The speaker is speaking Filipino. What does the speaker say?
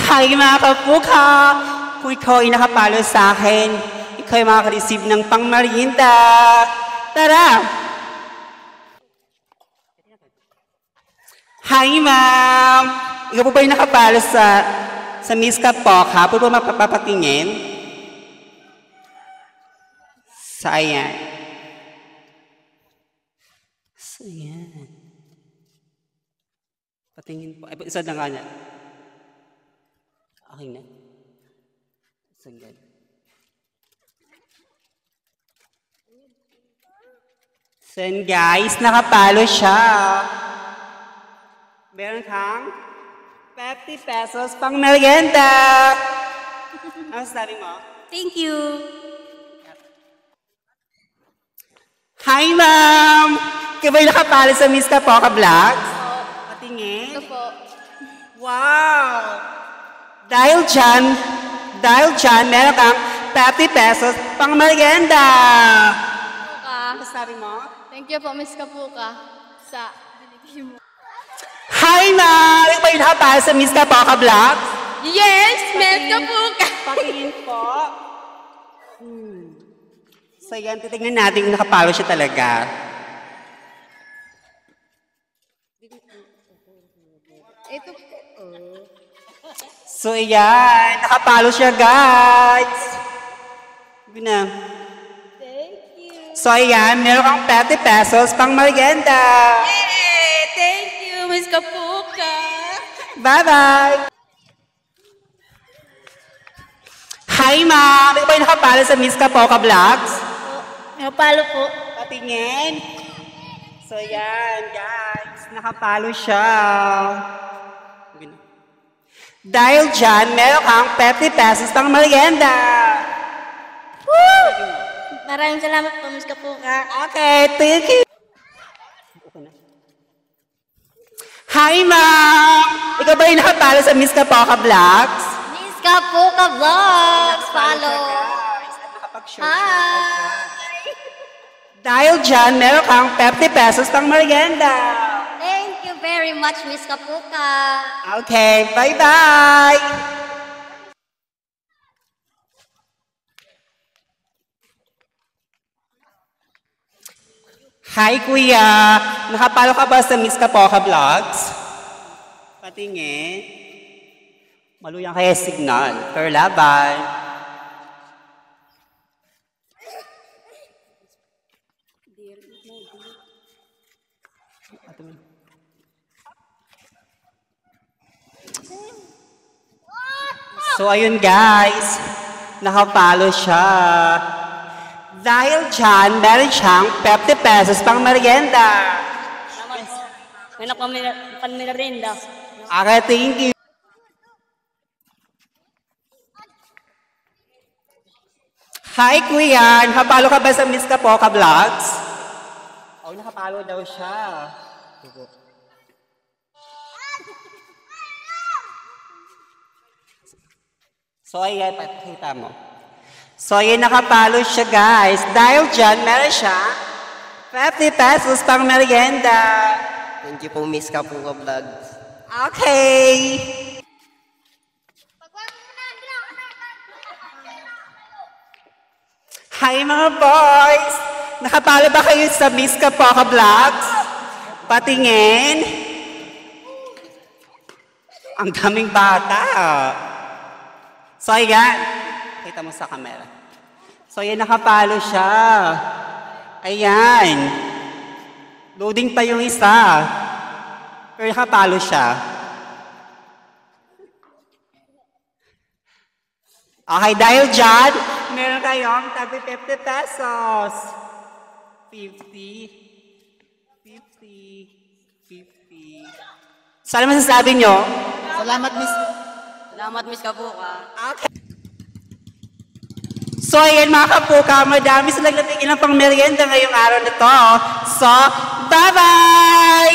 Hi mga kapuka! Kung ikaw ay nakapalo sa akin, ikaw ay makaka-receive ng pangmerienda. Tara! Hi ma'am! Ikaw po ba ay nakapalo sa Miss Kapoka? Po ba mapapatingin? Sa ayan. Sa ayan. Patingin po. Ay, isa na nga na. Okay na. Sanggan. So yun guys, nakapalo siya. Meron kang 50 pesos pang merienda. Ano sabi mo? Thank you. Hi ma'am! Ikaw ba'y nakapalo sa Miss Kapoka Vlogs? Patingin. Ito po. Wow! Dahil dyan, meron kang 50 pesos pang merienda. Ano Kapuka. sabi mo? Thank you po, Miss Kapuka. Sa binigay mo. Hi ma'am! Ikaw ba'y nakapalo sa Miss Kapoka Vlogs? Yes, Miss Kapuka. Patingin po. So yan, titignan natin kung nakapalo siya talaga. Ito po. So yan, nakapalo siya guys. Sabi na. Thank you. So ayan, meron kang 50 pesos pang merienda. Yay! Thank you, Miss Kapuka. Bye-bye! Hi ma'am! Ikaw ba'y nakapalo sa Miss Kapoka Vlogs? Napalo po. Patingin. So yan, guys. Nakapalo siya. Dahil dyan, meron kang 50 pesos pang merienda. Woo! Maraming salamat po, Miss Kapuka. Okay, thank you. Hi ma'am! Ikaw ba'y nakapalo sa Miss Kapoka Vlogs? Miss Kapuka Vlogs. Follow. Hi. Dahil dyan, meron kang 50 pesos pang merienda. Thank you very much, Miss Kapuka. Okay, bye-bye! Hi kuya! Nakapalo ka ba sa Miss Kapoka Vlogs? Patingin. Maluyang kaya signal. Pero laban. So ayun guys, nakapalo siya. Dahil dyan, meron siyang 50 pesos pang merienda. May panmerienda. Okay, thank you. Hi kuya, nakapalo ka ba sa Miss Kapoka Vlogs? Oh, nakapalo daw siya. So ayan, pakita mo. So ayan, nakapalo siya guys. Dahil dyan, meron siya 50 pesos pang merienda. Thank you po, Miss Kapuka Vlogs. Okay. Hi mga boys! Nakapalo ba kayo sa Miss Kapoka Vlogs? Patingin. Ang daming bata. So ayan, kita mo sa camera. So ayan, nakapalo siya. Ayan. Loading pa yung isa. Pero nakapalo siya. Okay, dahil dyan, meron kayong tabi 50 pesos. 50. 50. So ano masasabi nyo? Salamat, Miss. Salamat, Miss Kapuka. Okay. So, ayan mga kapuka, madami silang natigil ng pang merienda ngayong araw na to. So, bye-bye!